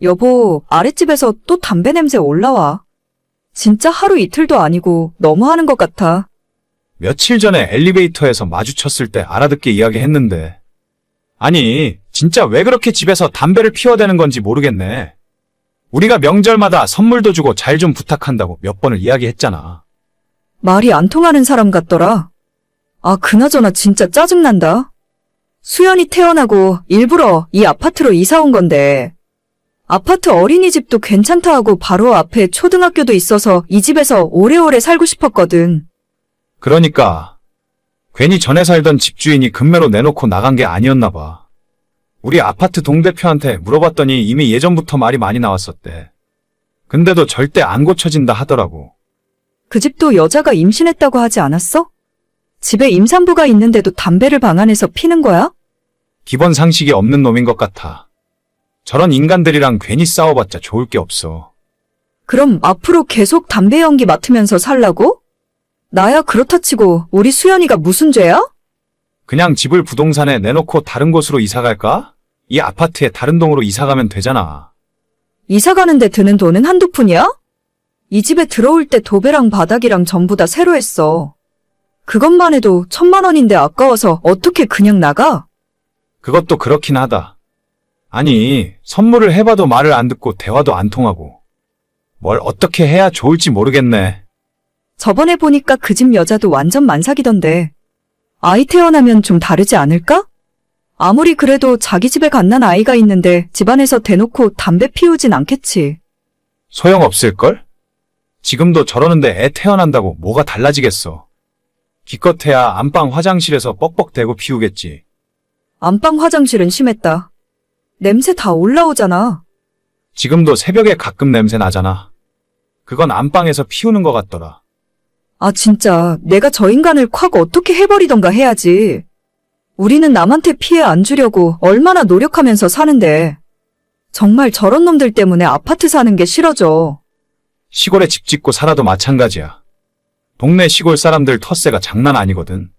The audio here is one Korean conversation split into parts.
여보, 아랫집에서 또 담배 냄새 올라와. 진짜 하루 이틀도 아니고 너무하는 것 같아. 며칠 전에 엘리베이터에서 마주쳤을 때 알아듣게 이야기했는데. 아니, 진짜 왜 그렇게 집에서 담배를 피워대는 건지 모르겠네. 우리가 명절마다 선물도 주고 잘 좀 부탁한다고 몇 번을 이야기했잖아. 말이 안 통하는 사람 같더라. 아, 그나저나 진짜 짜증난다. 수연이 태어나고 일부러 이 아파트로 이사 온 건데, 아파트 어린이집도 괜찮다 하고 바로 앞에 초등학교도 있어서 이 집에서 오래오래 살고 싶었거든. 그러니까 괜히 전에 살던 집주인이 금매로 내놓고 나간 게 아니었나 봐. 우리 아파트 동대표한테 물어봤더니 이미 예전부터 말이 많이 나왔었대. 근데도 절대 안 고쳐진다 하더라고. 그 집도 여자가 임신했다고 하지 않았어? 집에 임산부가 있는데도 담배를 방 안에서 피는 거야? 기본 상식이 없는 놈인 것 같아. 저런 인간들이랑 괜히 싸워봤자 좋을 게 없어. 그럼 앞으로 계속 담배 연기 맡으면서 살라고? 나야 그렇다 치고 우리 수연이가 무슨 죄야? 그냥 집을 부동산에 내놓고 다른 곳으로 이사 갈까? 이 아파트에 다른 동으로 이사 가면 되잖아. 이사 가는데 드는 돈은 한두 푼이야? 이 집에 들어올 때 도배랑 바닥이랑 전부 다 새로 했어. 그것만 해도 1,000만 원인데 아까워서 어떻게 그냥 나가? 그것도 그렇긴 하다. 아니, 선물을 해봐도 말을 안 듣고 대화도 안 통하고. 뭘 어떻게 해야 좋을지 모르겠네. 저번에 보니까 그 집 여자도 완전 만삭이던데. 아이 태어나면 좀 다르지 않을까? 아무리 그래도 자기 집에 갓난 아이가 있는데 집안에서 대놓고 담배 피우진 않겠지. 소용없을걸? 지금도 저러는데 애 태어난다고 뭐가 달라지겠어. 기껏해야 안방 화장실에서 뻑뻑대고 피우겠지. 안방 화장실은 심했다. 냄새 다 올라오잖아. 지금도 새벽에 가끔 냄새 나잖아. 그건 안방에서 피우는 것 같더라. 아, 진짜 내가 저 인간을 콱 어떻게 해버리던가 해야지. 우리는 남한테 피해 안 주려고 얼마나 노력하면서 사는데. 정말 저런 놈들 때문에 아파트 사는 게 싫어져. 시골에 집 짓고 살아도 마찬가지야. 동네 시골 사람들 텃세가 장난 아니거든.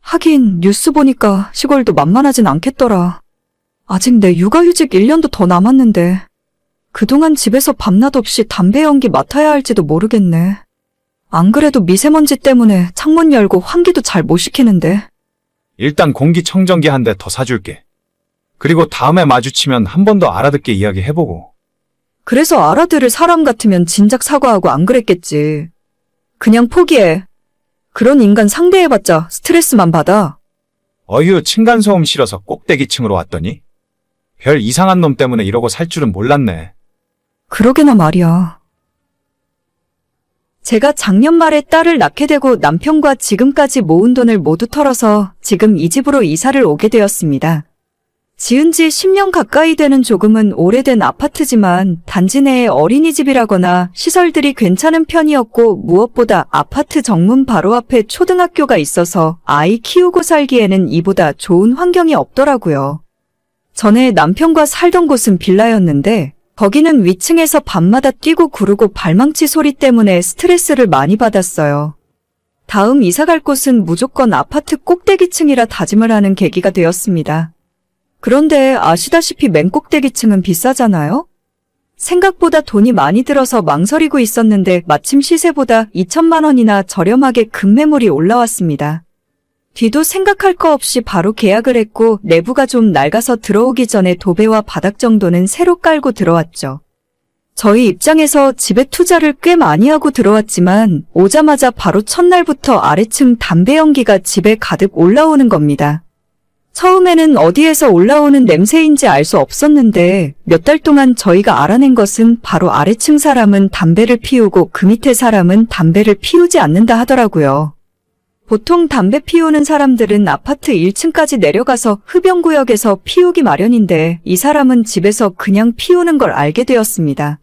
하긴 뉴스 보니까 시골도 만만하진 않겠더라. 아직 내 육아휴직 1년도 더 남았는데 그동안 집에서 밤낮 없이 담배 연기 맡아야 할지도 모르겠네. 안 그래도 미세먼지 때문에 창문 열고 환기도 잘 못 시키는데. 일단 공기청정기 한 대 더 사줄게. 그리고 다음에 마주치면 한 번 더 알아듣게 이야기해보고. 그래서 알아들을 사람 같으면 진작 사과하고 안 그랬겠지. 그냥 포기해. 그런 인간 상대해봤자 스트레스만 받아. 어휴, 층간소음 싫어서 꼭대기층으로 왔더니 별 이상한 놈 때문에 이러고 살 줄은 몰랐네. 그러게나 말이야. 제가 작년 말에 딸을 낳게 되고 남편과 지금까지 모은 돈을 모두 털어서 지금 이 집으로 이사를 오게 되었습니다. 지은 지 10년 가까이 되는 조금은 오래된 아파트지만 단지 내에 어린이집이라거나 시설들이 괜찮은 편이었고 무엇보다 아파트 정문 바로 앞에 초등학교가 있어서 아이 키우고 살기에는 이보다 좋은 환경이 없더라고요. 전에 남편과 살던 곳은 빌라였는데 거기는 위층에서 밤마다 뛰고 구르고 발망치 소리 때문에 스트레스를 많이 받았어요. 다음 이사갈 곳은 무조건 아파트 꼭대기층이라 다짐을 하는 계기가 되었습니다. 그런데 아시다시피 맨 꼭대기층은 비싸잖아요? 생각보다 돈이 많이 들어서 망설이고 있었는데 마침 시세보다 2,000만 원이나 저렴하게 급매물이 올라왔습니다. 뒤도 생각할 거 없이 바로 계약을 했고 내부가 좀 낡아서 들어오기 전에 도배와 바닥 정도는 새로 깔고 들어왔죠. 저희 입장에서 집에 투자를 꽤 많이 하고 들어왔지만 오자마자 바로 첫날부터 아래층 담배 연기가 집에 가득 올라오는 겁니다. 처음에는 어디에서 올라오는 냄새인지 알 수 없었는데 몇 달 동안 저희가 알아낸 것은 바로 아래층 사람은 담배를 피우고 그 밑에 사람은 담배를 피우지 않는다 하더라고요. 보통 담배 피우는 사람들은 아파트 1층까지 내려가서 흡연구역에서 피우기 마련인데 이 사람은 집에서 그냥 피우는 걸 알게 되었습니다.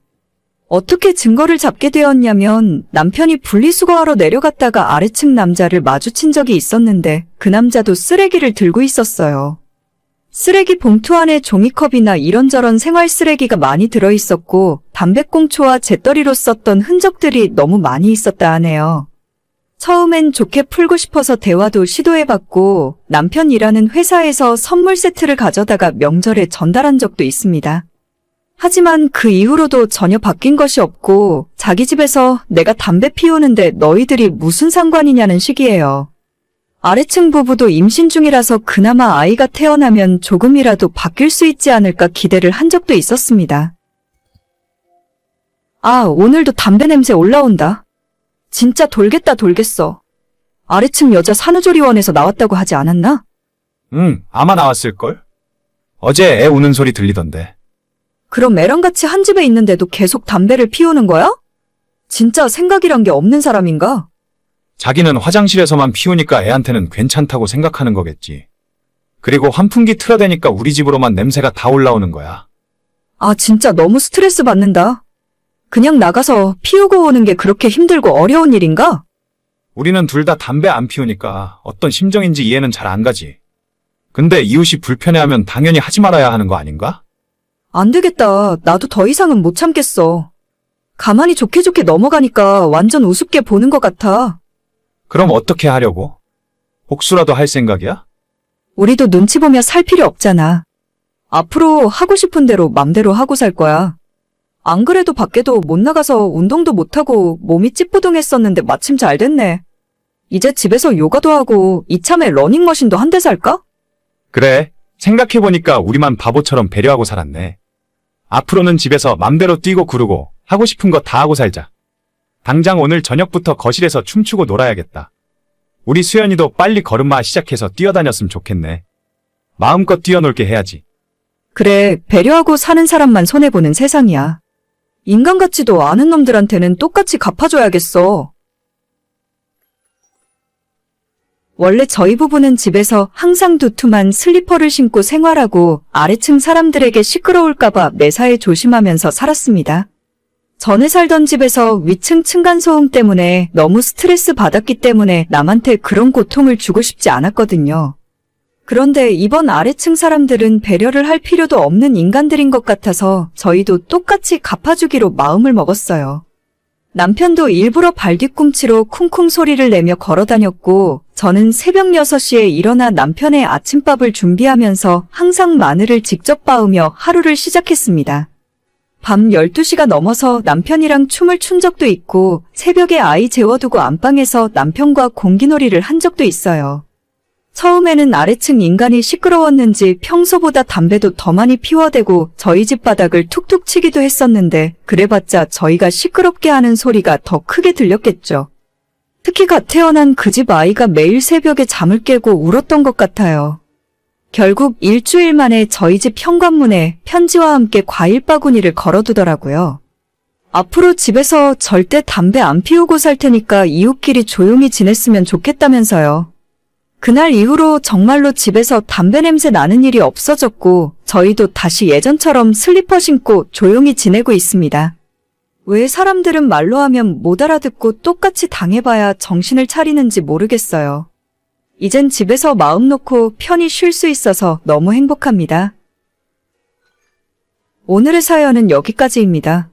어떻게 증거를 잡게 되었냐면 남편이 분리수거하러 내려갔다가 아래층 남자를 마주친 적이 있었는데 그 남자도 쓰레기를 들고 있었어요. 쓰레기 봉투 안에 종이컵이나 이런저런 생활 쓰레기가 많이 들어있었고 담배꽁초와 재떨이로 썼던 흔적들이 너무 많이 있었다 하네요. 처음엔 좋게 풀고 싶어서 대화도 시도해봤고 남편 일하는 회사에서 선물 세트를 가져다가 명절에 전달한 적도 있습니다. 하지만 그 이후로도 전혀 바뀐 것이 없고 자기 집에서 내가 담배 피우는데 너희들이 무슨 상관이냐는 식이에요. 아래층 부부도 임신 중이라서 그나마 아이가 태어나면 조금이라도 바뀔 수 있지 않을까 기대를 한 적도 있었습니다. 아, 오늘도 담배 냄새 올라온다. 진짜 돌겠다 돌겠어. 아래층 여자 산후조리원에서 나왔다고 하지 않았나? 응, 아마 나왔을걸? 어제 애 우는 소리 들리던데. 그럼 애랑같이 한 집에 있는데도 계속 담배를 피우는 거야? 진짜 생각이란 게 없는 사람인가? 자기는 화장실에서만 피우니까 애한테는 괜찮다고 생각하는 거겠지. 그리고 환풍기 틀어대니까 우리 집으로만 냄새가 다 올라오는 거야. 아, 진짜 너무 스트레스 받는다. 그냥 나가서 피우고 오는 게 그렇게 힘들고 어려운 일인가? 우리는 둘 다 담배 안 피우니까 어떤 심정인지 이해는 잘 안 가지. 근데 이웃이 불편해하면 당연히 하지 말아야 하는 거 아닌가? 안 되겠다. 나도 더 이상은 못 참겠어. 가만히 좋게 좋게 넘어가니까 완전 우습게 보는 것 같아. 그럼 어떻게 하려고? 복수라도 할 생각이야? 우리도 눈치 보며 살 필요 없잖아. 앞으로 하고 싶은 대로 맘대로 하고 살 거야. 안 그래도 밖에도 못 나가서 운동도 못하고 몸이 찌뿌둥했었는데 마침 잘 됐네. 이제 집에서 요가도 하고 이참에 러닝머신도 한 대 살까? 그래, 생각해보니까 우리만 바보처럼 배려하고 살았네. 앞으로는 집에서 맘대로 뛰고 구르고 하고 싶은 거 다 하고 살자. 당장 오늘 저녁부터 거실에서 춤추고 놀아야겠다. 우리 수연이도 빨리 걸음마 시작해서 뛰어다녔으면 좋겠네. 마음껏 뛰어놀게 해야지. 그래, 배려하고 사는 사람만 손해보는 세상이야. 인간 같지도 않은 놈들한테는 똑같이 갚아줘야겠어. 원래 저희 부부는 집에서 항상 두툼한 슬리퍼를 신고 생활하고 아래층 사람들에게 시끄러울까봐 매사에 조심하면서 살았습니다. 전에 살던 집에서 위층 층간소음 때문에 너무 스트레스 받았기 때문에 남한테 그런 고통을 주고 싶지 않았거든요. 그런데 이번 아래층 사람들은 배려를 할 필요도 없는 인간들인 것 같아서 저희도 똑같이 갚아주기로 마음을 먹었어요. 남편도 일부러 발뒤꿈치로 쿵쿵 소리를 내며 걸어다녔고 저는 새벽 6시에 일어나 남편의 아침밥을 준비하면서 항상 마늘을 직접 빻으며 하루를 시작했습니다. 밤 12시가 넘어서 남편이랑 춤을 춘 적도 있고 새벽에 아이 재워두고 안방에서 남편과 공기놀이를 한 적도 있어요. 처음에는 아래층 인간이 시끄러웠는지 평소보다 담배도 더 많이 피워대고 저희 집 바닥을 툭툭 치기도 했었는데 그래봤자 저희가 시끄럽게 하는 소리가 더 크게 들렸겠죠. 특히 갓 태어난 그 집 아이가 매일 새벽에 잠을 깨고 울었던 것 같아요. 결국 일주일 만에 저희 집 현관문에 편지와 함께 과일 바구니를 걸어두더라고요. 앞으로 집에서 절대 담배 안 피우고 살 테니까 이웃끼리 조용히 지냈으면 좋겠다면서요. 그날 이후로 정말로 집에서 담배 냄새 나는 일이 없어졌고 저희도 다시 예전처럼 슬리퍼 신고 조용히 지내고 있습니다. 왜 사람들은 말로 하면 못 알아듣고 똑같이 당해봐야 정신을 차리는지 모르겠어요. 이젠 집에서 마음 놓고 편히 쉴 수 있어서 너무 행복합니다. 오늘의 사연은 여기까지입니다.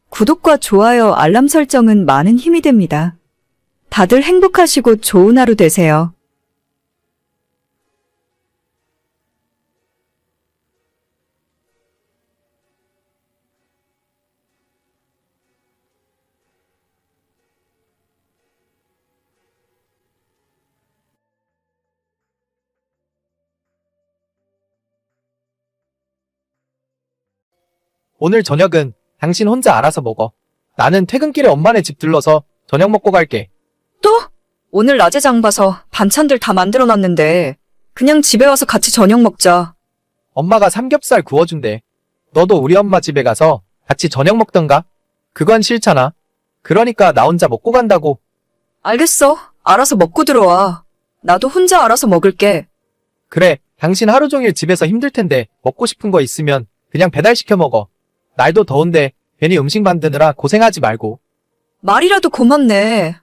구독과 좋아요, 알람 설정은 많은 힘이 됩니다. 다들 행복하시고 좋은 하루 되세요. 오늘 저녁은 당신 혼자 알아서 먹어. 나는 퇴근길에 엄마네 집 들러서 저녁 먹고 갈게. 또? 오늘 낮에 장 봐서 반찬들 다 만들어놨는데 그냥 집에 와서 같이 저녁 먹자. 엄마가 삼겹살 구워준대. 너도 우리 엄마 집에 가서 같이 저녁 먹던가? 그건 싫잖아. 그러니까 나 혼자 먹고 간다고. 알겠어. 알아서 먹고 들어와. 나도 혼자 알아서 먹을게. 그래, 당신 하루 종일 집에서 힘들 텐데 먹고 싶은 거 있으면 그냥 배달시켜 먹어. 날도 더운데 괜히 음식 만드느라 고생하지 말고. 말이라도 고맙네.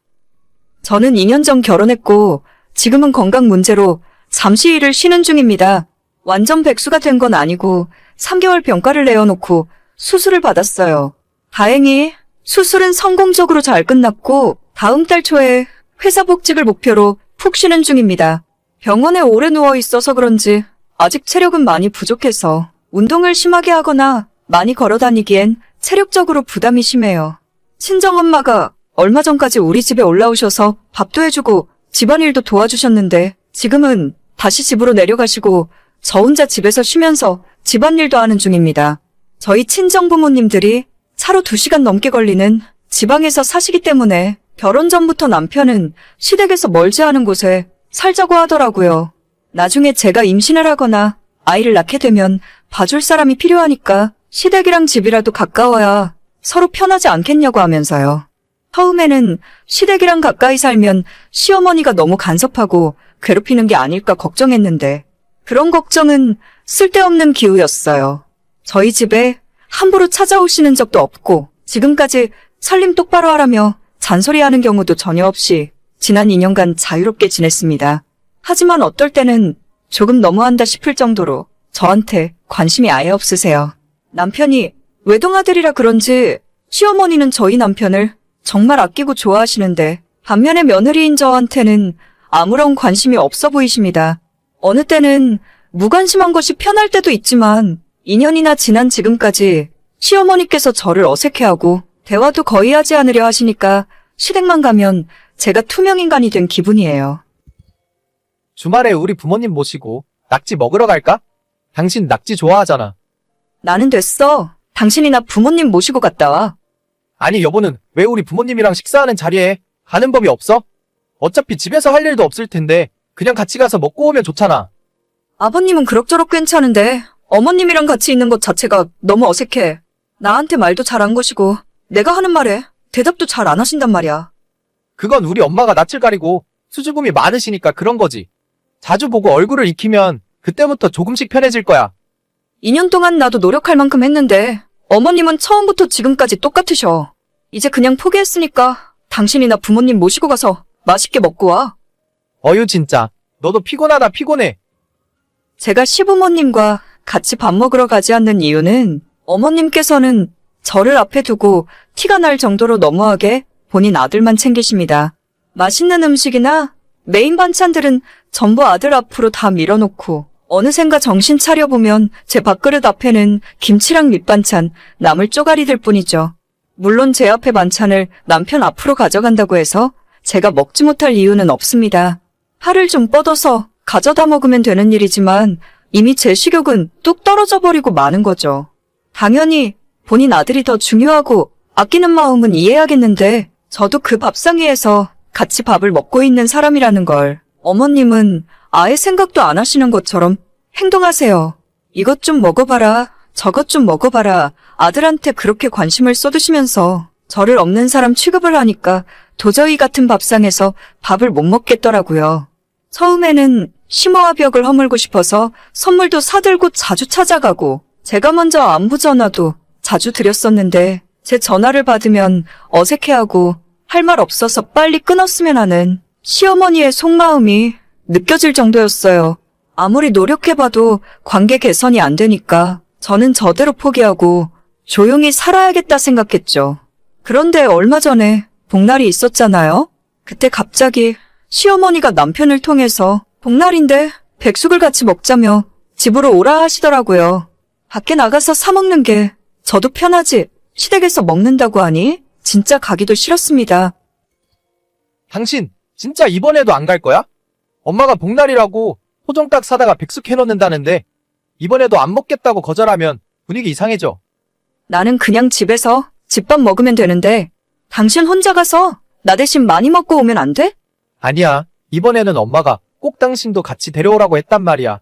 저는 2년 전 결혼했고 지금은 건강 문제로 잠시 일을 쉬는 중입니다. 완전 백수가 된 건 아니고 3개월 병가를 내어놓고 수술을 받았어요. 다행히 수술은 성공적으로 잘 끝났고 다음 달 초에 회사 복직을 목표로 푹 쉬는 중입니다. 병원에 오래 누워 있어서 그런지 아직 체력은 많이 부족해서 운동을 심하게 하거나 많이 걸어 다니기엔 체력적으로 부담이 심해요. 친정엄마가 얼마 전까지 우리 집에 올라오셔서 밥도 해주고 집안일도 도와주셨는데 지금은 다시 집으로 내려가시고 저 혼자 집에서 쉬면서 집안일도 하는 중입니다. 저희 친정부모님들이 차로 2시간 넘게 걸리는 지방에서 사시기 때문에 결혼 전부터 남편은 시댁에서 멀지 않은 곳에 살자고 하더라고요. 나중에 제가 임신을 하거나 아이를 낳게 되면 봐줄 사람이 필요하니까 시댁이랑 집이라도 가까워야 서로 편하지 않겠냐고 하면서요. 처음에는 시댁이랑 가까이 살면 시어머니가 너무 간섭하고 괴롭히는 게 아닐까 걱정했는데 그런 걱정은 쓸데없는 기우였어요. 저희 집에 함부로 찾아오시는 적도 없고 지금까지 살림 똑바로 하라며 잔소리하는 경우도 전혀 없이 지난 2년간 자유롭게 지냈습니다. 하지만 어떨 때는 조금 너무한다 싶을 정도로 저한테 관심이 아예 없으세요. 남편이 외동아들이라 그런지 시어머니는 저희 남편을 정말 아끼고 좋아하시는데 반면에 며느리인 저한테는 아무런 관심이 없어 보이십니다. 어느 때는 무관심한 것이 편할 때도 있지만 2년이나 지난 지금까지 시어머니께서 저를 어색해하고 대화도 거의 하지 않으려 하시니까 시댁만 가면 제가 투명인간이 된 기분이에요. 주말에 우리 부모님 모시고 낙지 먹으러 갈까? 당신 낙지 좋아하잖아. 나는 됐어. 당신이나 부모님 모시고 갔다 와. 아니 여보는 왜 우리 부모님이랑 식사하는 자리에 가는 법이 없어? 어차피 집에서 할 일도 없을 텐데 그냥 같이 가서 먹고 오면 좋잖아. 아버님은 그럭저럭 괜찮은데 어머님이랑 같이 있는 것 자체가 너무 어색해. 나한테 말도 잘 안 거시고 내가 하는 말에 대답도 잘 안 하신단 말이야. 그건 우리 엄마가 낯을 가리고 수줍음이 많으시니까 그런 거지. 자주 보고 얼굴을 익히면 그때부터 조금씩 편해질 거야. 2년 동안 나도 노력할 만큼 했는데 어머님은 처음부터 지금까지 똑같으셔. 이제 그냥 포기했으니까 당신이나 부모님 모시고 가서 맛있게 먹고 와. 어휴 진짜 너도 피곤하다 피곤해. 제가 시부모님과 같이 밥 먹으러 가지 않는 이유는 어머님께서는 저를 앞에 두고 티가 날 정도로 너무하게 본인 아들만 챙기십니다. 맛있는 음식이나 메인 반찬들은 전부 아들 앞으로 다 밀어놓고 어느샌가 정신 차려보면 제 밥그릇 앞에는 김치랑 밑반찬, 나물 쪼가리들 뿐이죠. 물론 제 앞에 반찬을 남편 앞으로 가져간다고 해서 제가 먹지 못할 이유는 없습니다. 팔을 좀 뻗어서 가져다 먹으면 되는 일이지만 이미 제 식욕은 뚝 떨어져 버리고 마는 거죠. 당연히 본인 아들이 더 중요하고 아끼는 마음은 이해하겠는데 저도 그 밥상 위에서 같이 밥을 먹고 있는 사람이라는 걸 어머님은 아예 생각도 안 하시는 것처럼 행동하세요. 이것 좀 먹어봐라, 저것 좀 먹어봐라 아들한테 그렇게 관심을 쏟으시면서 저를 없는 사람 취급을 하니까 도저히 같은 밥상에서 밥을 못 먹겠더라고요. 처음에는 심호와 벽을 허물고 싶어서 선물도 사들고 자주 찾아가고 제가 먼저 안부 전화도 자주 드렸었는데 제 전화를 받으면 어색해하고 할 말 없어서 빨리 끊었으면 하는 시어머니의 속마음이 느껴질 정도였어요. 아무리 노력해봐도 관계 개선이 안 되니까 저는 저대로 포기하고 조용히 살아야겠다 생각했죠. 그런데 얼마 전에 복날이 있었잖아요. 그때 갑자기 시어머니가 남편을 통해서 복날인데 백숙을 같이 먹자며 집으로 오라 하시더라고요. 밖에 나가서 사 먹는 게 저도 편하지 시댁에서 먹는다고 하니 진짜 가기도 싫었습니다. 당신 진짜 이번에도 안 갈 거야? 엄마가 복날이라고 소정딱 사다가 백숙 해놓는다는데 이번에도 안 먹겠다고 거절하면 분위기 이상해져. 나는 그냥 집에서 집밥 먹으면 되는데 당신 혼자 가서 나 대신 많이 먹고 오면 안 돼? 아니야. 이번에는 엄마가 꼭 당신도 같이 데려오라고 했단 말이야.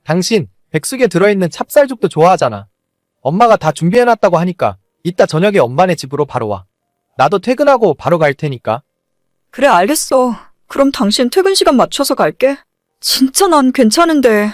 당신 백숙에 들어있는 찹쌀죽도 좋아하잖아. 엄마가 다 준비해놨다고 하니까 이따 저녁에 엄마네 집으로 바로 와. 나도 퇴근하고 바로 갈 테니까. 그래 알겠어. 그럼 당신 퇴근 시간 맞춰서 갈게. 진짜 난 괜찮은데.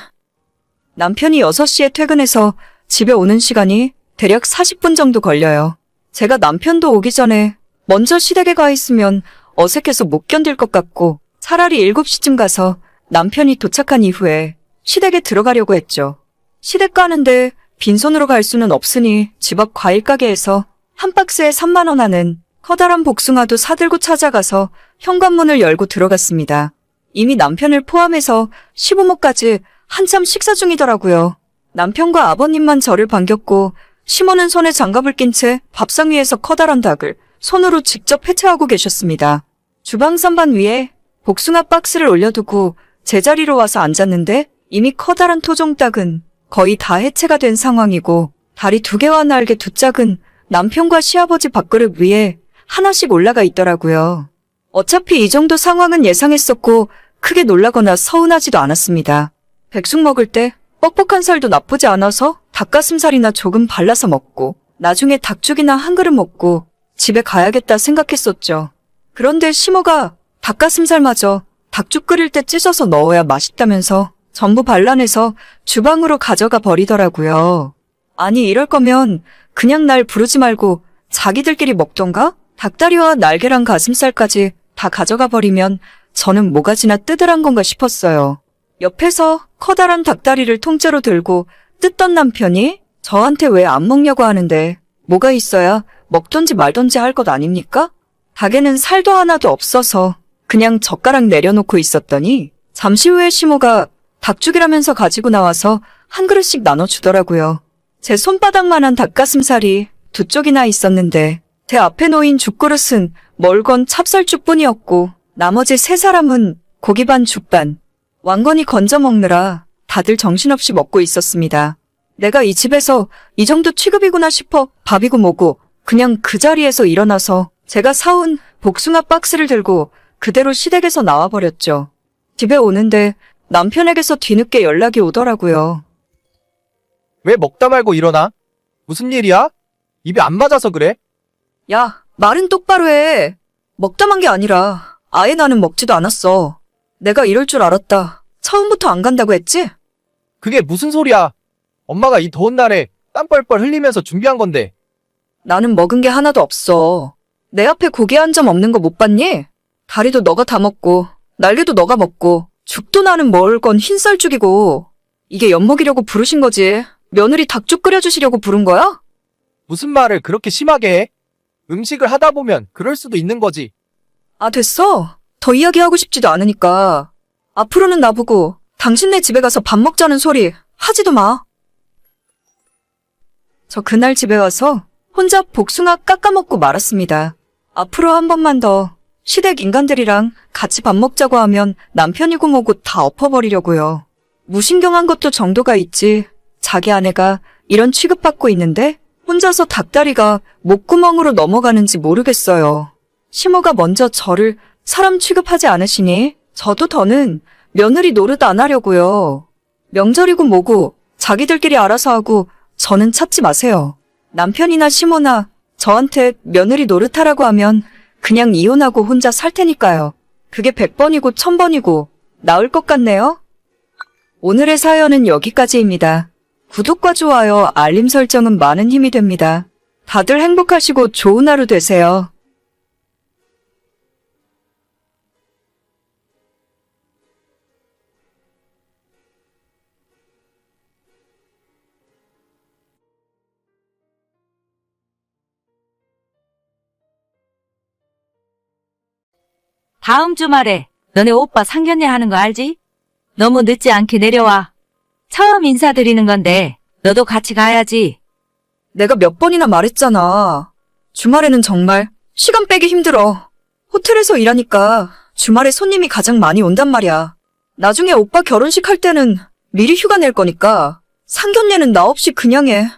남편이 6시에 퇴근해서 집에 오는 시간이 대략 40분 정도 걸려요. 제가 남편도 오기 전에 먼저 시댁에 가 있으면 어색해서 못 견딜 것 같고 차라리 7시쯤 가서 남편이 도착한 이후에 시댁에 들어가려고 했죠. 시댁 가는데 빈손으로 갈 수는 없으니 집 앞 과일 가게에서 한 박스에 3만 원 하는 커다란 복숭아도 사들고 찾아가서 현관문을 열고 들어갔습니다. 이미 남편을 포함해서 시부모까지 한참 식사 중이더라고요. 남편과 아버님만 저를 반겼고 시모는 손에 장갑을 낀 채 밥상 위에서 커다란 닭을 손으로 직접 해체하고 계셨습니다. 주방 선반 위에 복숭아 박스를 올려두고 제자리로 와서 앉았는데 이미 커다란 토종닭은 거의 다 해체가 된 상황이고 다리 2개와 날개 2짝은 남편과 시아버지 밥그릇 위에 하나씩 올라가 있더라고요. 어차피 이 정도 상황은 예상했었고 크게 놀라거나 서운하지도 않았습니다. 백숙 먹을 때 뻑뻑한 살도 나쁘지 않아서 닭가슴살이나 조금 발라서 먹고 나중에 닭죽이나 한 그릇 먹고 집에 가야겠다 생각했었죠. 그런데 시모가 닭가슴살마저 닭죽 끓일 때 찢어서 넣어야 맛있다면서 전부 발라내서 주방으로 가져가 버리더라고요. 아니 이럴 거면 그냥 날 부르지 말고 자기들끼리 먹던가? 닭다리와 날개랑 가슴살까지 다 가져가 버리면 저는 모가지나 뜯으란 건가 싶었어요. 옆에서 커다란 닭다리를 통째로 들고 뜯던 남편이 저한테 왜 안 먹냐고 하는데 뭐가 있어야 먹던지 말던지 할 것 아닙니까? 닭에는 살도 하나도 없어서 그냥 젓가락 내려놓고 있었더니 잠시 후에 시모가 닭죽이라면서 가지고 나와서 한 그릇씩 나눠주더라고요. 제 손바닥만한 닭가슴살이 2쪽이나 있었는데 제 앞에 놓인 죽그릇은 멀건 찹쌀죽뿐이었고 나머지 3사람은 고기 반 죽 반 왕건이 건져 먹느라 다들 정신없이 먹고 있었습니다. 내가 이 집에서 이 정도 취급이구나 싶어 밥이고 뭐고 그냥 그 자리에서 일어나서 제가 사온 복숭아 박스를 들고 그대로 시댁에서 나와버렸죠. 집에 오는데 남편에게서 뒤늦게 연락이 오더라고요. 왜 먹다 말고 일어나? 무슨 일이야? 입이 안 맞아서 그래? 야, 말은 똑바로 해. 먹다만 게 아니라 아예 나는 먹지도 않았어. 내가 이럴 줄 알았다. 처음부터 안 간다고 했지? 그게 무슨 소리야? 엄마가 이 더운 날에 땀 뻘뻘 흘리면서 준비한 건데. 나는 먹은 게 하나도 없어. 내 앞에 고기 한 점 없는 거 못 봤니? 다리도 너가 다 먹고 날개도 너가 먹고 죽도 나는 먹을 건 흰쌀죽이고 이게 엿먹이려고 부르신 거지. 며느리 닭죽 끓여주시려고 부른 거야? 무슨 말을 그렇게 심하게 해? 음식을 하다 보면 그럴 수도 있는 거지. 아, 됐어. 더 이야기하고 싶지도 않으니까. 앞으로는 나보고 당신네 집에 가서 밥 먹자는 소리 하지도 마. 저 그날 집에 와서 혼자 복숭아 깎아먹고 말았습니다. 앞으로 한 번만 더 시댁 인간들이랑 같이 밥 먹자고 하면 남편이고 뭐고 다 엎어버리려고요. 무신경한 것도 정도가 있지. 자기 아내가 이런 취급받고 있는데 혼자서 닭다리가 목구멍으로 넘어가는지 모르겠어요. 시모가 먼저 저를 사람 취급하지 않으시니 저도 더는 며느리 노릇 안 하려고요. 명절이고 뭐고 자기들끼리 알아서 하고 저는 찾지 마세요. 남편이나 시모나 저한테 며느리 노릇하라고 하면 그냥 이혼하고 혼자 살 테니까요. 그게 100번이고 1000번이고 나을 것 같네요. 오늘의 사연은 여기까지입니다. 구독과 좋아요, 알림 설정은 많은 힘이 됩니다. 다들 행복하시고 좋은 하루 되세요. 다음 주말에 너네 오빠 상견례 하는 거 알지? 너무 늦지 않게 내려와. 처음 인사드리는 건데 너도 같이 가야지. 내가 몇 번이나 말했잖아. 주말에는 정말 시간 빼기 힘들어. 호텔에서 일하니까 주말에 손님이 가장 많이 온단 말이야. 나중에 오빠 결혼식 할 때는 미리 휴가 낼 거니까 상견례는 나 없이 그냥 해.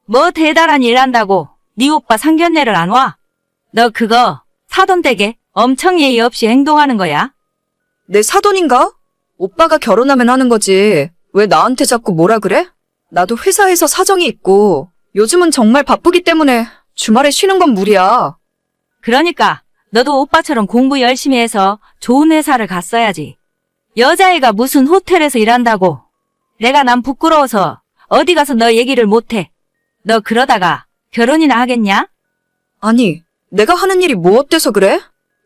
뭐 대단한 일 한다고 네 오빠 상견례를 안 와? 너 그거 사돈댁에 엄청 예의 없이 행동하는 거야. 내 사돈인가? 오빠가 결혼하면 하는 거지. 왜 나한테 자꾸 뭐라 그래? 나도 회사에서 사정이 있고 요즘은 정말 바쁘기 때문에 주말에 쉬는 건 무리야. 그러니까 너도 오빠처럼 공부 열심히 해서 좋은 회사를 갔어야지. 여자애가 무슨 호텔에서 일한다고. 내가 난 부끄러워서 어디 가서 너 얘기를 못해. 너 그러다가 결혼이나 하겠냐? 아니, 내가 하는 일이 뭐 어때서 그래?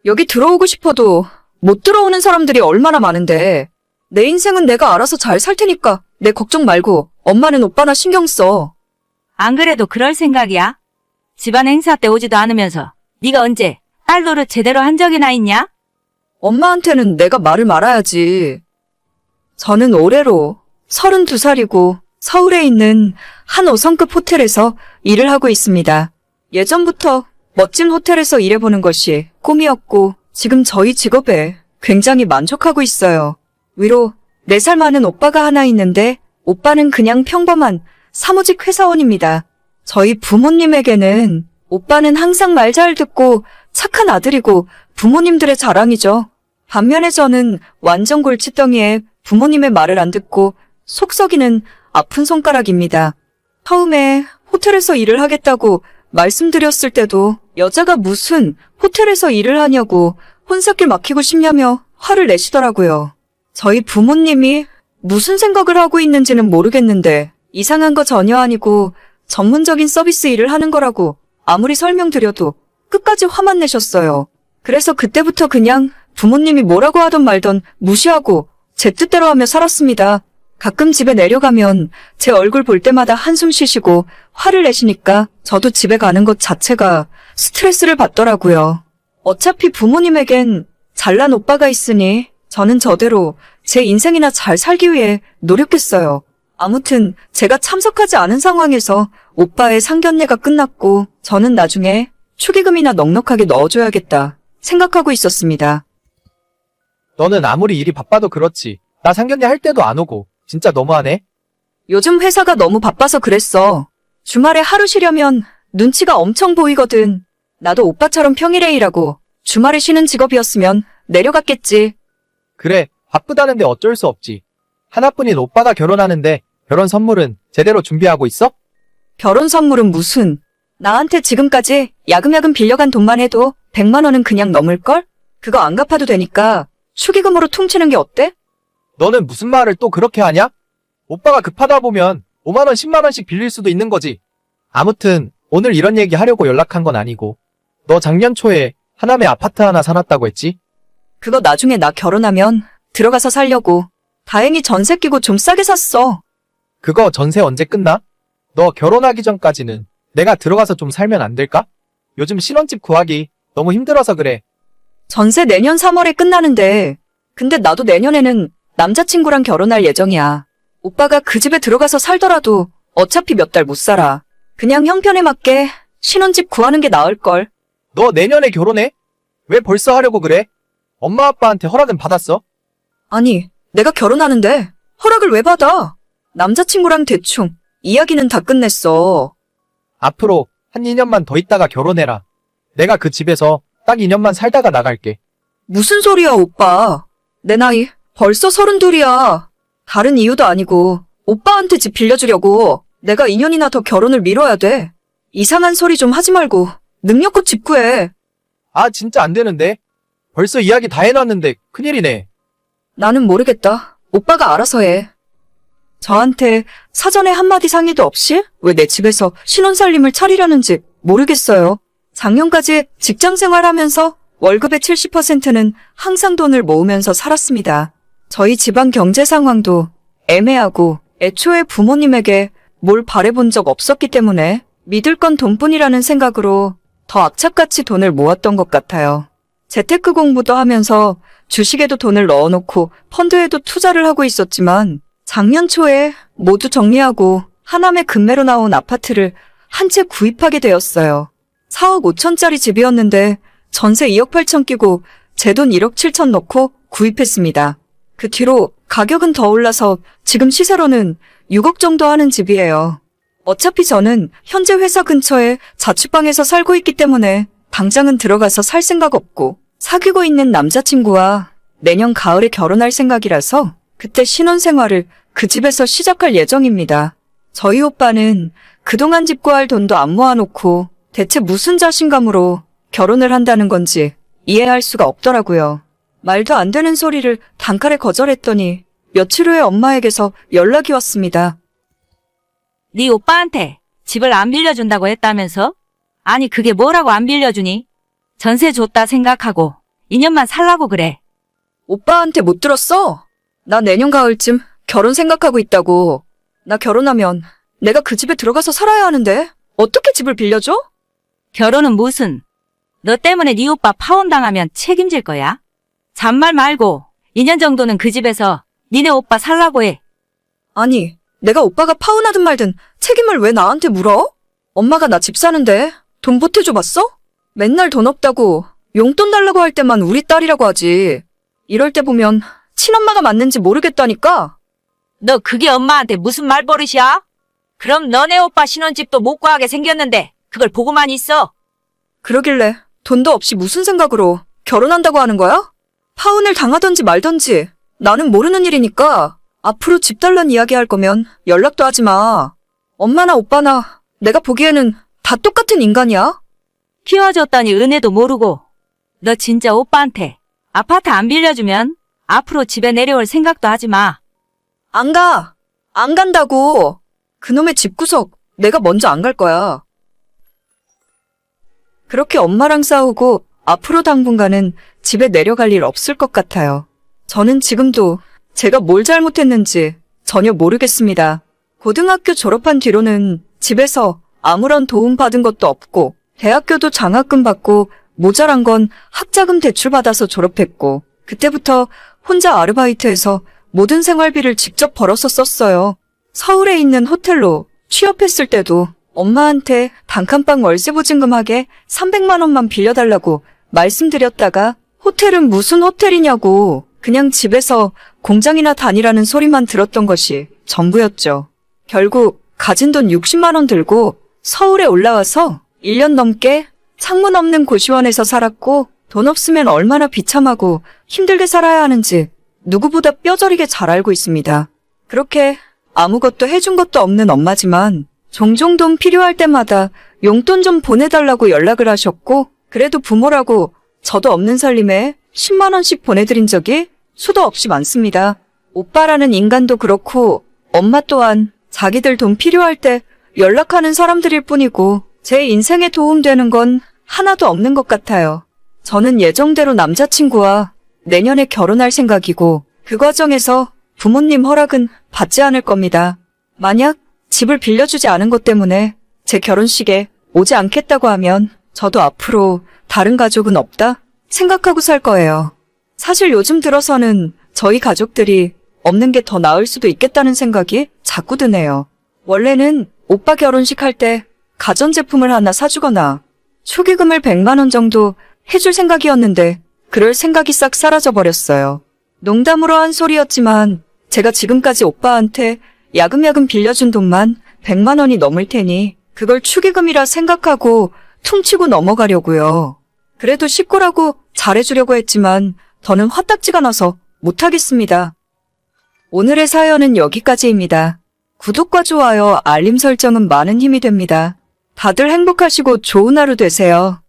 여기 들어오고 싶어도 못 들어오는 사람들이 얼마나 많은데. 내 인생은 내가 알아서 잘 살 테니까 내 걱정 말고 엄마는 오빠나 신경 써. 안 그래도 그럴 생각이야? 집안 행사 때 오지도 않으면서 네가 언제 딸 노릇 제대로 한 적이나 있냐? 엄마한테는 내가 말을 말아야지. 저는 올해로 32살이고 서울에 있는 한 5성급 호텔에서 일을 하고 있습니다. 예전부터 멋진 호텔에서 일해보는 것이 꿈이었고 지금 저희 직업에 굉장히 만족하고 있어요. 위로 4살 많은 오빠가 하나 있는데 오빠는 그냥 평범한 사무직 회사원입니다. 저희 부모님에게는 오빠는 항상 말 잘 듣고 착한 아들이고 부모님들의 자랑이죠. 반면에 저는 완전 골칫덩이에 부모님의 말을 안 듣고 속 썩이는 아픈 손가락입니다. 처음에 호텔에서 일을 하겠다고 말씀드렸을 때도 여자가 무슨 호텔에서 일을 하냐고 혼잣길 막히고 싶냐며 화를 내시더라고요. 저희 부모님이 무슨 생각을 하고 있는지는 모르겠는데 이상한 거 전혀 아니고 전문적인 서비스 일을 하는 거라고 아무리 설명드려도 끝까지 화만 내셨어요. 그래서 그때부터 그냥 부모님이 뭐라고 하던 말던 무시하고 제 뜻대로 하며 살았습니다. 가끔 집에 내려가면 제 얼굴 볼 때마다 한숨 쉬시고 화를 내시니까 저도 집에 가는 것 자체가 스트레스를 받더라고요. 어차피 부모님에겐 잘난 오빠가 있으니 저는 저대로 제 인생이나 잘 살기 위해 노력했어요. 아무튼 제가 참석하지 않은 상황에서 오빠의 상견례가 끝났고 저는 나중에 축의금이나 넉넉하게 넣어줘야겠다 생각하고 있었습니다. 너는 아무리 일이 바빠도 그렇지. 나 상견례 할 때도 안 오고. 진짜 너무하네. 요즘 회사가 너무 바빠서 그랬어. 주말에 하루 쉬려면 눈치가 엄청 보이거든. 나도 오빠처럼 평일에 일하고 주말에 쉬는 직업이었으면 내려갔겠지. 그래, 바쁘다는데 어쩔 수 없지. 하나뿐인 오빠가 결혼하는데 결혼 선물은 제대로 준비하고 있어? 결혼 선물은 무슨. 나한테 지금까지 야금야금 빌려간 돈만 해도 100만 원은 그냥 넘을걸? 그거 안 갚아도 되니까 축의금으로 퉁치는 게 어때? 너는 무슨 말을 또 그렇게 하냐? 오빠가 급하다 보면 5만 원, 10만 원씩 빌릴 수도 있는 거지. 아무튼 오늘 이런 얘기 하려고 연락한 건 아니고 너 작년 초에 하남에 아파트 하나 사놨다고 했지? 그거 나중에 나 결혼하면 들어가서 살려고. 다행히 전세 끼고 좀 싸게 샀어. 그거 전세 언제 끝나? 너 결혼하기 전까지는 내가 들어가서 좀 살면 안 될까? 요즘 신혼집 구하기 너무 힘들어서 그래. 전세 내년 3월에 끝나는데 근데 나도 내년에는 남자친구랑 결혼할 예정이야. 오빠가 그 집에 들어가서 살더라도 어차피 몇 달 못 살아. 그냥 형편에 맞게 신혼집 구하는 게 나을걸. 너 내년에 결혼해? 왜 벌써 하려고 그래? 엄마 아빠한테 허락은 받았어? 아니, 내가 결혼하는데 허락을 왜 받아? 남자친구랑 대충 이야기는 다 끝냈어. 앞으로 한 2년만 더 있다가 결혼해라. 내가 그 집에서 딱 2년만 살다가 나갈게. 무슨 소리야, 오빠. 내 나이 벌써 32이야. 다른 이유도 아니고 오빠한테 집 빌려주려고 내가 2년이나 더 결혼을 미뤄야 돼. 이상한 소리 좀 하지 말고 능력껏 집 구해. 아, 진짜 안 되는데? 벌써 이야기 다 해놨는데 큰일이네. 나는 모르겠다. 오빠가 알아서 해. 저한테 사전에 한마디 상의도 없이 왜 내 집에서 신혼살림을 차리려는지 모르겠어요. 작년까지 직장 생활하면서 월급의 70%는 항상 돈을 모으면서 살았습니다. 저희 집안 경제 상황도 애매하고 애초에 부모님에게 뭘 바래본 적 없었기 때문에 믿을 건 돈뿐이라는 생각으로 더 악착같이 돈을 모았던 것 같아요. 재테크 공부도 하면서 주식에도 돈을 넣어놓고 펀드에도 투자를 하고 있었지만 작년 초에 모두 정리하고 하남에 급매로 나온 아파트를 한 채 구입하게 되었어요. 4억 5천짜리 집이었는데 전세 2억 8천 끼고 제 돈 1억 7천 넣고 구입했습니다. 그 뒤로 가격은 더 올라서 지금 시세로는 6억 정도 하는 집이에요. 어차피 저는 현재 회사 근처에 자취방에서 살고 있기 때문에 당장은 들어가서 살 생각 없고 사귀고 있는 남자친구와 내년 가을에 결혼할 생각이라서 그때 신혼생활을 그 집에서 시작할 예정입니다. 저희 오빠는 그동안 집 구할 돈도 안 모아놓고 대체 무슨 자신감으로 결혼을 한다는 건지 이해할 수가 없더라고요. 말도 안 되는 소리를 단칼에 거절했더니 며칠 후에 엄마에게서 연락이 왔습니다. 네 오빠한테 집을 안 빌려준다고 했다면서? 아니 그게 뭐라고 안 빌려주니? 전세 줬다 생각하고 2년만 살라고 그래. 오빠한테 못 들었어? 나 내년 가을쯤 결혼 생각하고 있다고. 나 결혼하면 내가 그 집에 들어가서 살아야 하는데 어떻게 집을 빌려줘? 결혼은 무슨? 너 때문에 네 오빠 파혼당하면 책임질 거야? 잔말 말고 2년 정도는 그 집에서 니네 오빠 살라고 해. 아니, 내가 오빠가 파혼하든 말든 책임을 왜 나한테 물어? 엄마가 나 집 사는데 돈 보태줘 봤어? 맨날 돈 없다고 용돈 달라고 할 때만 우리 딸이라고 하지. 이럴 때 보면 친엄마가 맞는지 모르겠다니까. 너 그게 엄마한테 무슨 말버릇이야? 그럼 너네 오빠 신혼집도 못 구하게 생겼는데 그걸 보고만 있어. 그러길래 돈도 없이 무슨 생각으로 결혼한다고 하는 거야? 파혼을 당하던지 말던지 나는 모르는 일이니까 앞으로 집 달란 이야기 할 거면 연락도 하지 마. 엄마나 오빠나 내가 보기에는 다 똑같은 인간이야. 키워줬더니 은혜도 모르고. 너 진짜 오빠한테 아파트 안 빌려주면 앞으로 집에 내려올 생각도 하지 마. 안 가. 안 간다고. 그놈의 집구석 내가 먼저 안 갈 거야. 그렇게 엄마랑 싸우고 앞으로 당분간은 집에 내려갈 일 없을 것 같아요. 저는 지금도 제가 뭘 잘못했는지 전혀 모르겠습니다. 고등학교 졸업한 뒤로는 집에서 아무런 도움 받은 것도 없고 대학교도 장학금 받고 모자란 건 학자금 대출 받아서 졸업했고 그때부터 혼자 아르바이트해서 모든 생활비를 직접 벌어서 썼어요. 서울에 있는 호텔로 취업했을 때도 엄마한테 단칸방 월세 보증금하게 300만 원만 빌려달라고 말씀드렸다가 호텔은 무슨 호텔이냐고 그냥 집에서 공장이나 다니라는 소리만 들었던 것이 전부였죠. 결국 가진 돈 60만 원 들고 서울에 올라와서 1년 넘게 창문 없는 고시원에서 살았고 돈 없으면 얼마나 비참하고 힘들게 살아야 하는지 누구보다 뼈저리게 잘 알고 있습니다. 그렇게 아무것도 해준 것도 없는 엄마지만 종종 돈 필요할 때마다 용돈 좀 보내달라고 연락을 하셨고 그래도 부모라고 저도 없는 살림에 10만 원씩 보내드린 적이 수도 없이 많습니다. 오빠라는 인간도 그렇고 엄마 또한 자기들 돈 필요할 때 연락하는 사람들일 뿐이고 제 인생에 도움되는 건 하나도 없는 것 같아요. 저는 예정대로 남자친구와 내년에 결혼할 생각이고 그 과정에서 부모님 허락은 받지 않을 겁니다. 만약 집을 빌려주지 않은 것 때문에 제 결혼식에 오지 않겠다고 하면 저도 앞으로 다른 가족은 없다 생각하고 살 거예요. 사실 요즘 들어서는 저희 가족들이 없는 게 더 나을 수도 있겠다는 생각이 자꾸 드네요. 원래는 오빠 결혼식 할 때 가전제품을 하나 사주거나 축의금을 100만 원 정도 해줄 생각이었는데 그럴 생각이 싹 사라져버렸어요. 농담으로 한 소리였지만 제가 지금까지 오빠한테 야금야금 빌려준 돈만 100만 원이 넘을 테니 그걸 축의금이라 생각하고 퉁치고 넘어가려고요. 그래도 식구라고 잘해주려고 했지만 더는 화딱지가 나서 못하겠습니다. 오늘의 사연은 여기까지입니다. 구독과 좋아요, 알림 설정은 많은 힘이 됩니다. 다들 행복하시고 좋은 하루 되세요.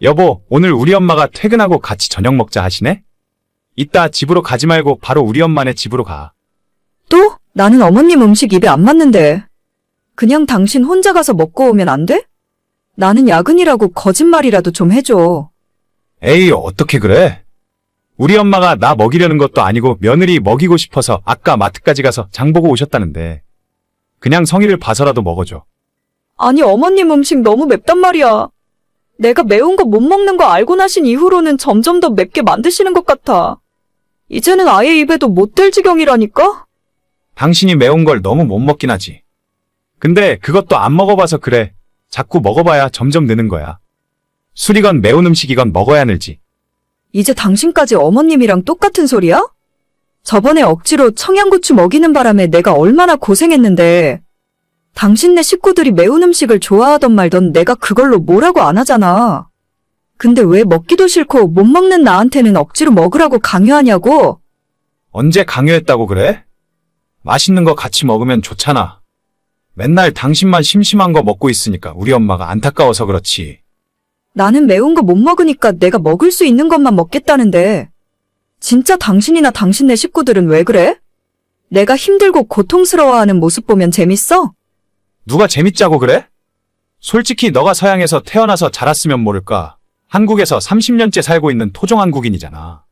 여보, 오늘 우리 엄마가 퇴근하고 같이 저녁 먹자 하시네? 이따 집으로 가지 말고 바로 우리 엄마네 집으로 가. 또? 나는 어머님 음식 입에 안 맞는데. 그냥 당신 혼자 가서 먹고 오면 안 돼? 나는 야근이라고 거짓말이라도 좀 해줘. 에이, 어떻게 그래? 우리 엄마가 나 먹이려는 것도 아니고 며느리 먹이고 싶어서 아까 마트까지 가서 장 보고 오셨다는데 그냥 성의를 봐서라도 먹어줘. 아니 어머님 음식 너무 맵단 말이야. 내가 매운 거 못 먹는 거 알고 나신 이후로는 점점 더 맵게 만드시는 것 같아. 이제는 아예 입에도 못 댈 지경이라니까? 당신이 매운 걸 너무 못 먹긴 하지. 근데 그것도 안 먹어봐서 그래. 자꾸 먹어봐야 점점 느는 거야. 술이건 매운 음식이건 먹어야 늘지. 이제 당신까지 어머님이랑 똑같은 소리야? 저번에 억지로 청양고추 먹이는 바람에 내가 얼마나 고생했는데 당신네 식구들이 매운 음식을 좋아하던 말던 내가 그걸로 뭐라고 안 하잖아. 근데 왜 먹기도 싫고 못 먹는 나한테는 억지로 먹으라고 강요하냐고? 언제 강요했다고 그래? 맛있는 거 같이 먹으면 좋잖아. 맨날 당신만 심심한 거 먹고 있으니까 우리 엄마가 안타까워서 그렇지. 나는 매운 거 못 먹으니까 내가 먹을 수 있는 것만 먹겠다는데 진짜 당신이나 당신네 식구들은 왜 그래? 내가 힘들고 고통스러워하는 모습 보면 재밌어? 누가 재밌자고 그래? 솔직히 너가 서양에서 태어나서 자랐으면 모를까. 한국에서 30년째 살고 있는 토종 한국인이잖아.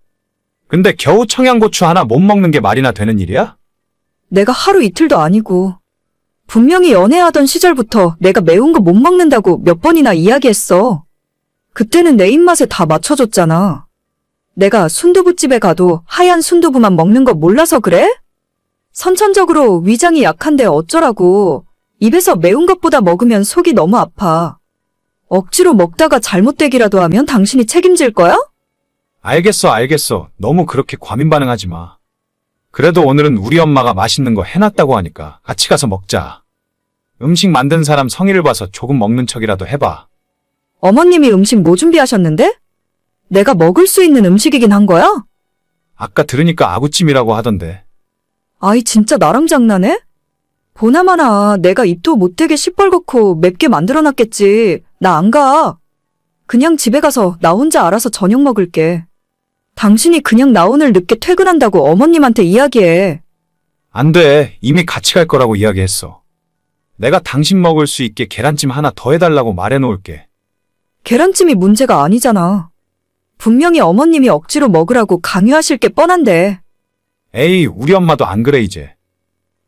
근데 겨우 청양고추 하나 못 먹는 게 말이나 되는 일이야? 내가 하루 이틀도 아니고. 분명히 연애하던 시절부터 내가 매운 거 못 먹는다고 몇 번이나 이야기했어. 그때는 내 입맛에 다 맞춰줬잖아. 내가 순두부집에 가도 하얀 순두부만 먹는 거 몰라서 그래? 선천적으로 위장이 약한데 어쩌라고. 입에서 매운 것보다 먹으면 속이 너무 아파. 억지로 먹다가 잘못되기라도 하면 당신이 책임질 거야? 알겠어. 너무 그렇게 과민 반응하지 마. 그래도 오늘은 우리 엄마가 맛있는 거 해놨다고 하니까 같이 가서 먹자. 음식 만든 사람 성의를 봐서 조금 먹는 척이라도 해봐. 어머님이 음식 뭐 준비하셨는데? 내가 먹을 수 있는 음식이긴 한 거야? 아까 들으니까 아구찜이라고 하던데. 아이 진짜 나랑 장난해? 보나마나 내가 입도 못 대게 시뻘겋고 맵게 만들어놨겠지. 나 안 가. 그냥 집에 가서 나 혼자 알아서 저녁 먹을게. 당신이 그냥 나 오늘 늦게 퇴근한다고 어머님한테 이야기해. 안 돼. 이미 같이 갈 거라고 이야기했어. 내가 당신 먹을 수 있게 계란찜 하나 더 해달라고 말해놓을게. 계란찜이 문제가 아니잖아. 분명히 어머님이 억지로 먹으라고 강요하실 게 뻔한데. 에이, 우리 엄마도 안 그래 이제.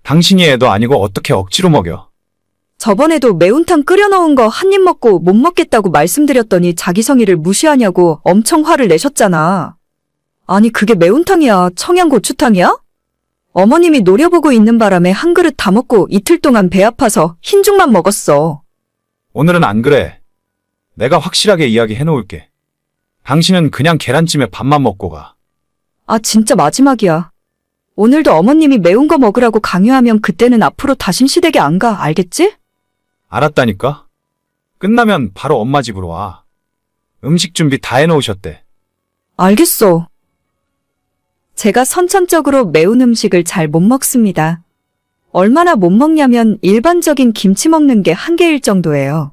당신이 애도 아니고 어떻게 억지로 먹여. 저번에도 매운탕 끓여 넣은 거 한 입 먹고 못 먹겠다고 말씀드렸더니 자기 성의를 무시하냐고 엄청 화를 내셨잖아. 아니 그게 매운탕이야? 청양고추탕이야? 어머님이 노려보고 있는 바람에 한 그릇 다 먹고 이틀 동안 배 아파서 흰죽만 먹었어. 오늘은 안 그래. 내가 확실하게 이야기해놓을게. 당신은 그냥 계란찜에 밥만 먹고 가. 아 진짜 마지막이야. 오늘도 어머님이 매운 거 먹으라고 강요하면 그때는 앞으로 다신 시댁에 안 가. 알겠지? 알았다니까? 끝나면 바로 엄마 집으로 와. 음식 준비 다 해놓으셨대. 알겠어. 제가 선천적으로 매운 음식을 잘 못 먹습니다. 얼마나 못 먹냐면 일반적인 김치 먹는 게 한계일 정도예요.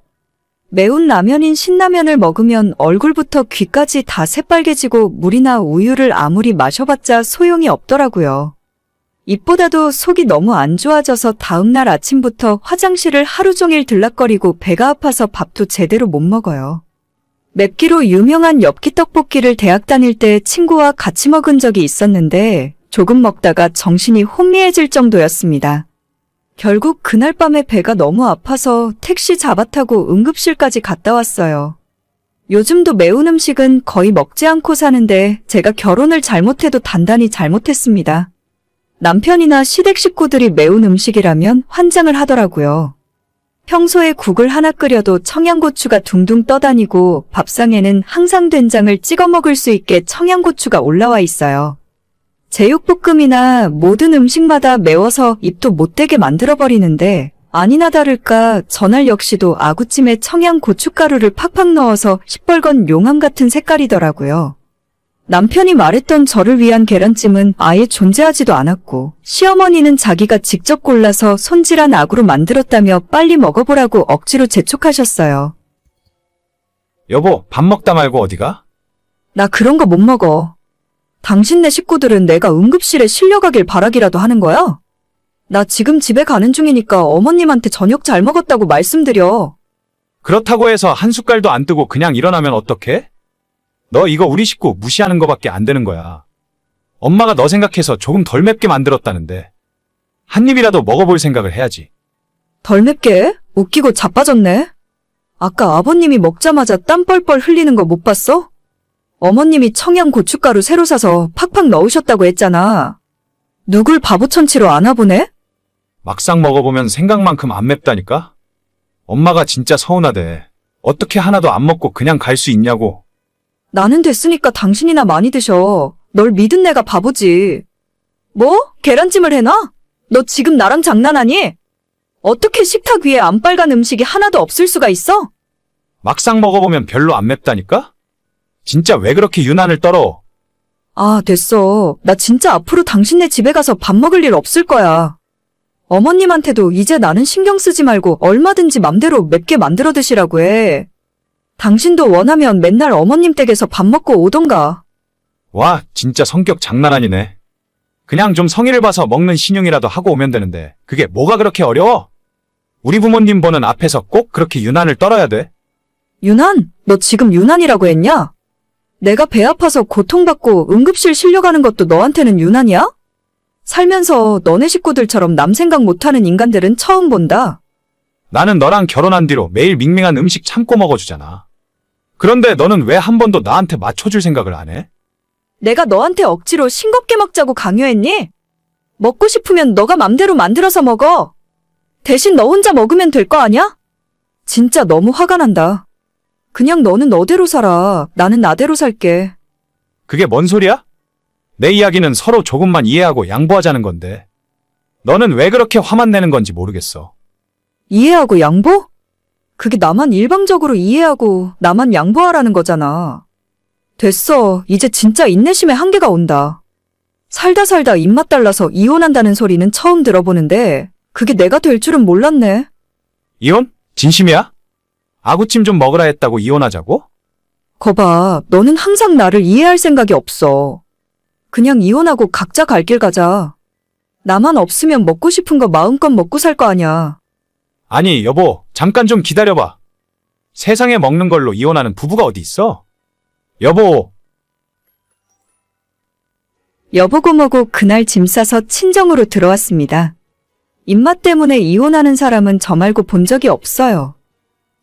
매운 라면인 신라면을 먹으면 얼굴부터 귀까지 다 새빨개지고 물이나 우유를 아무리 마셔봤자 소용이 없더라고요. 입보다도 속이 너무 안 좋아져서 다음날 아침부터 화장실을 하루 종일 들락거리고 배가 아파서 밥도 제대로 못 먹어요. 맵기로 유명한 엽기 떡볶이를 대학 다닐 때 친구와 같이 먹은 적이 있었는데 조금 먹다가 정신이 혼미해질 정도였습니다. 결국 그날 밤에 배가 너무 아파서 택시 잡아타고 응급실까지 갔다 왔어요. 요즘도 매운 음식은 거의 먹지 않고 사는데 제가 결혼을 잘못해도 단단히 잘못했습니다. 남편이나 시댁 식구들이 매운 음식이라면 환장을 하더라고요. 평소에 국을 하나 끓여도 청양고추가 둥둥 떠다니고 밥상에는 항상 된장을 찍어 먹을 수 있게 청양고추가 올라와 있어요. 제육볶음이나 모든 음식마다 매워서 입도 못 대게 만들어버리는데 아니나 다를까 전날 역시도 아구찜에 청양고춧가루를 팍팍 넣어서 시뻘건 용암 같은 색깔이더라고요. 남편이 말했던 저를 위한 계란찜은 아예 존재하지도 않았고 시어머니는 자기가 직접 골라서 손질한 아구로 만들었다며 빨리 먹어보라고 억지로 재촉하셨어요. 여보, 밥 먹다 말고 어디 가? 나 그런 거 못 먹어. 당신네 식구들은 내가 응급실에 실려가길 바라기라도 하는 거야? 나 지금 집에 가는 중이니까 어머님한테 저녁 잘 먹었다고 말씀드려. 그렇다고 해서 한 숟갈도 안 뜨고 그냥 일어나면 어떡해? 너 이거 우리 식구 무시하는 거밖에 안 되는 거야. 엄마가 너 생각해서 조금 덜 맵게 만들었다는데 한 입이라도 먹어볼 생각을 해야지. 덜 맵게? 웃기고 자빠졌네. 아까 아버님이 먹자마자 땀 뻘뻘 흘리는 거 못 봤어? 어머님이 청양고춧가루 새로 사서 팍팍 넣으셨다고 했잖아. 누굴 바보천치로 안아보네? 막상 먹어보면 생각만큼 안 맵다니까? 엄마가 진짜 서운하대. 어떻게 하나도 안 먹고 그냥 갈 수 있냐고. 나는 됐으니까 당신이나 많이 드셔. 널 믿은 내가 바보지. 뭐? 계란찜을 해놔? 너 지금 나랑 장난하니? 어떻게 식탁 위에 안 빨간 음식이 하나도 없을 수가 있어? 막상 먹어보면 별로 안 맵다니까? 진짜 왜 그렇게 유난을 떨어? 아, 됐어. 나 진짜 앞으로 당신네 집에 가서 밥 먹을 일 없을 거야. 어머님한테도 이제 나는 신경 쓰지 말고 얼마든지 맘대로 맵게 만들어 드시라고 해. 당신도 원하면 맨날 어머님 댁에서 밥 먹고 오던가. 와, 진짜 성격 장난 아니네. 그냥 좀 성의를 봐서 먹는 신용이라도 하고 오면 되는데 그게 뭐가 그렇게 어려워? 우리 부모님 보는 앞에서 꼭 그렇게 유난을 떨어야 돼? 유난? 너 지금 유난이라고 했냐? 내가 배 아파서 고통받고 응급실 실려가는 것도 너한테는 유난이야? 살면서 너네 식구들처럼 남 생각 못하는 인간들은 처음 본다. 나는 너랑 결혼한 뒤로 매일 밍밍한 음식 참고 먹어주잖아. 그런데 너는 왜 한 번도 나한테 맞춰줄 생각을 안 해? 내가 너한테 억지로 싱겁게 먹자고 강요했니? 먹고 싶으면 너가 맘대로 만들어서 먹어. 대신 너 혼자 먹으면 될 거 아냐? 진짜 너무 화가 난다. 그냥 너는 너대로 살아. 나는 나대로 살게. 그게 뭔 소리야? 내 이야기는 서로 조금만 이해하고 양보하자는 건데. 너는 왜 그렇게 화만 내는 건지 모르겠어. 이해하고 양보? 그게 나만 일방적으로 이해하고 나만 양보하라는 거잖아. 됐어. 이제 진짜 인내심의 한계가 온다. 살다 입맛 달라서 이혼한다는 소리는 처음 들어보는데 그게 내가 될 줄은 몰랐네. 이혼? 진심이야? 아구찜 좀 먹으라 했다고 이혼하자고? 거봐, 너는 항상 나를 이해할 생각이 없어. 그냥 이혼하고 각자 갈 길 가자. 나만 없으면 먹고 싶은 거 마음껏 먹고 살 거 아냐. 아니, 여보, 잠깐 좀 기다려봐. 세상에 먹는 걸로 이혼하는 부부가 어디 있어? 여보, 여보고 뭐고 그날 짐 싸서 친정으로 들어왔습니다. 입맛 때문에 이혼하는 사람은 저 말고 본 적이 없어요.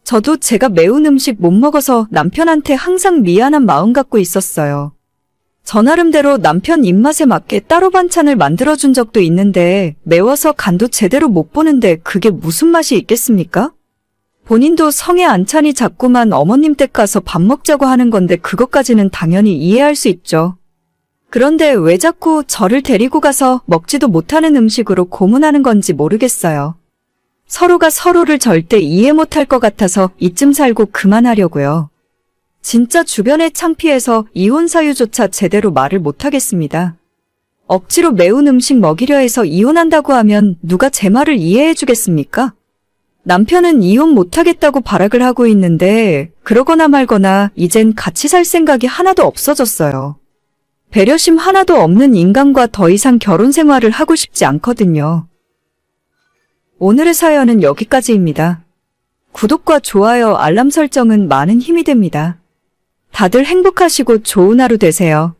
저도 제가 매운 음식 못 먹어서 남편한테 항상 미안한 마음 갖고 있었어요. 저 나름대로 남편 입맛에 맞게 따로 반찬을 만들어준 적도 있는데 매워서 간도 제대로 못 보는데 그게 무슨 맛이 있겠습니까? 본인도 성에 안 차니 자꾸만 어머님 댁 가서 밥 먹자고 하는 건데 그것까지는 당연히 이해할 수 있죠. 그런데 왜 자꾸 저를 데리고 가서 먹지도 못하는 음식으로 고문하는 건지 모르겠어요. 서로가 서로를 절대 이해 못할 것 같아서 이쯤 살고 그만하려고요. 진짜 주변에 창피해서 이혼 사유조차 제대로 말을 못하겠습니다. 억지로 매운 음식 먹이려 해서 이혼한다고 하면 누가 제 말을 이해해 주겠습니까? 남편은 이혼 못하겠다고 발악을 하고 있는데 그러거나 말거나 이젠 같이 살 생각이 하나도 없어졌어요. 배려심 하나도 없는 인간과 더 이상 결혼 생활을 하고 싶지 않거든요. 오늘의 사연은 여기까지입니다. 구독과 좋아요, 알람 설정은 많은 힘이 됩니다. 다들 행복하시고 좋은 하루 되세요.